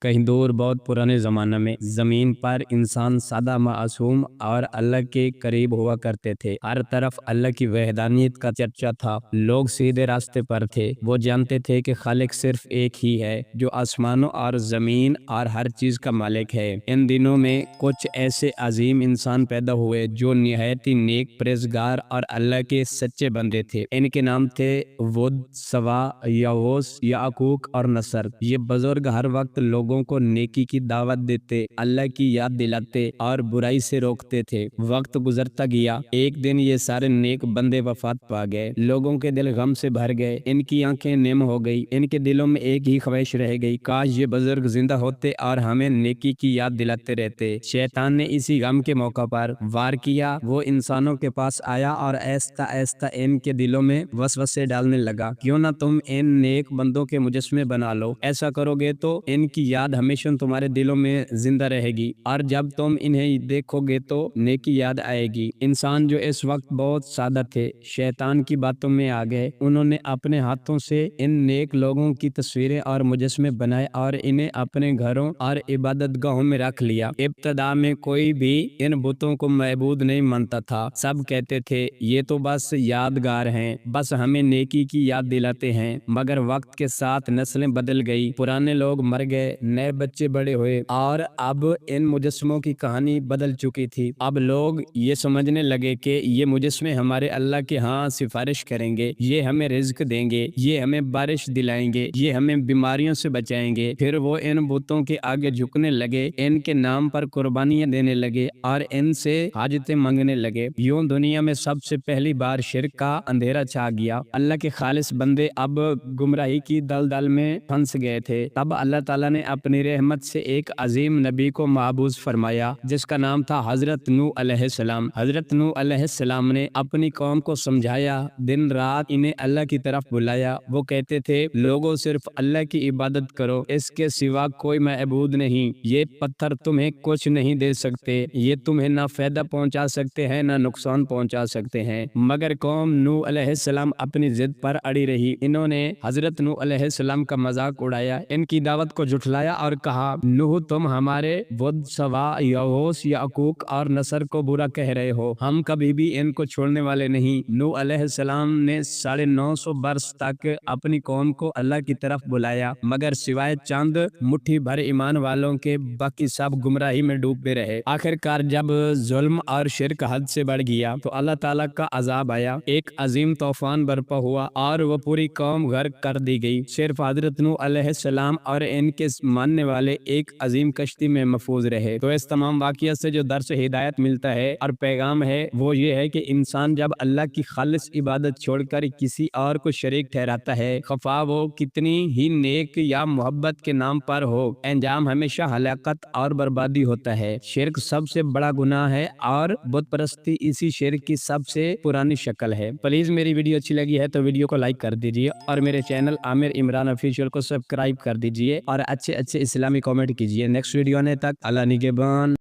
कहीं दूर बहुत पुराने ज़माने में ज़मीन पर इंसान सादा मासूम और अल्लाह के करीब हुआ करते थे। हर तरफ अल्लाह की वहदानियत का चर्चा था। लोग सीधे रास्ते पर थे। वो जानते थे कि खालिक सिर्फ एक ही है जो आसमानों और ज़मीन और हर चीज़ का मालिक है। इन दिनों में कुछ ऐसे अजीम इंसान पैदा हुए जो निहायत ही नेक, परहेज़गार और अल्लाह के सच्चे बंदे थे। इनके नाम थे वुद, सवा, याऊस, याकूक और नसर। ये बुजुर्ग हर वक्त लोगों को नेकी की दावत देते, अल्लाह की याद दिलाते और बुराई से रोकते थे। वक्त गुजरता गया। एक दिन ये सारे नेक बंदे वफात पा गए। लोगों के दिल गम से भर गए। इनकी आंखें निम हो गई। इनके दिलों में एक ही ख्वाहिश रह गई, काश ये बुजुर्ग जिंदा होते और हमें नेकी की याद दिलाते रहते। शैतान ने इसी गम के मौका पर वार किया। वो इंसानों के पास आया और ऐसा ऐसा इनके दिलों में वसवसे डालने लगा, क्यों ना तुम इन नेक बंदों के मुजस्मे बना लो। ऐसा करोगे तो इनकी याद हमेशा तुम्हारे दिलों में जिंदा रहेगी और जब तुम इन्हें देखोगे तो नेकी याद आएगी। इंसान जो इस वक्त बहुत सादा थे, शैतान की बातों में आ गए। उन्होंने अपने हाथों से इन नेक लोगों की तस्वीरें और मुजस्मे बनाए और इन्हें अपने घरों और इबादत गाहों में रख लिया। इब्तदा में कोई भी इन बुतों को महबूद नहीं मानता था। सब कहते थे ये तो बस यादगार हैं, बस हमें नेकी की याद दिलाते हैं। मगर वक्त के साथ नस्लें बदल गई, पुराने लोग मर गए, नए बच्चे बड़े हुए और अब इन मुजस्मों की कहानी बदल चुकी थी। अब लोग ये समझने लगे कि ये मुजस्मे हमारे अल्लाह के यहाँ सिफारिश करेंगे, ये हमें रिज्क देंगे, ये हमें बारिश दिलाएंगे, ये हमें बीमारियों से बचाएंगे। फिर वो इन बुतों के आगे झुकने लगे, इनके नाम पर कुर्बानियां देने लगे और इनसे हाजतें मांगने लगे। यूं दुनिया में सबसे पहली बार शिर्क का अंधेरा छा गया। अल्लाह के खालिस बंदे अब गुमराही की दलदल में फंस गए थे। तब अल्लाह ताला ने अपनी रहमत से एक अजीम नबी को महबूस फरमाया जिसका नाम था हजरत नूह अलैहिस्सलाम। हजरत नूह अलैहिस्सलाम ने अपनी कौम को समझाया, दिन रात इन्हें अल्लाह की तरफ बुलाया। वो कहते थे, लोगों सिर्फ अल्लाह की इबादत करो, इसके सिवा कोई महबूद नहीं। ये पत्थर तुम्हें कुछ नहीं दे सकते, ये तुम्हें ना फायदा पहुंचा सकते हैं ना नुकसान पहुंचा सकते हैं। मगर कौम नूह अलैहिस्सलाम अपनी जिद पर अड़ी रही। इन्होंने हजरत नूह अलैहिस्सलाम का मजाक उड़ाया, इनकी दावत को झुठलाया और कहा, नूह तुम हमारे वुद, सवा, याऊस, याकूक और नसर को बुरा कह रहे हो, हम कभी भी इनको छोड़ने वाले नहीं। नूह अलैहिस्सलाम ने 950 बरस तक अपनी कौम को अल्लाह की तरफ बुलाया, मगर सिवाय चंद मुट्ठी भर ईमान वालों के बाकी सब गुमराही में डूबे रहे। आखिरकार जब जुल्म और शिर्क हद से बढ़ गया तो अल्लाह ताला का अजाब आया। एक अजीम तूफान बर्पा हुआ और वो पूरी कौम गर्क कर दी गई। सिर्फ हजरत नूह अलैहिस्सलाम और इनके मानने वाले एक अजीम कश्ती में महफूज रहे। तो इस तमाम वाक़िया से जो दर्स हिदायत मिलता है और पैगाम है वो ये है कि इंसान जब अल्लाह की खालिस इबादत छोड़कर किसी और को शरीक ठहराता है, खफा वो कितनी ही नेक या मोहब्बत के नाम पर हो, अंजाम हमेशा हलाकत और बर्बादी होता है। शिर्क सबसे बड़ा गुनाह है और बुत परस्ती इसी शिर्क की सबसे पुरानी शक्ल है। प्लीज मेरी वीडियो अच्छी लगी है तो वीडियो को लाइक कर दीजिए और मेरे चैनल आमिर इमरान ऑफिशियल को सब्सक्राइब कर दीजिए और अच्छे अच्छे इस्लामी कमेंट कीजिए। नेक्स्ट वीडियो आने तक अल्लाह निगहबान।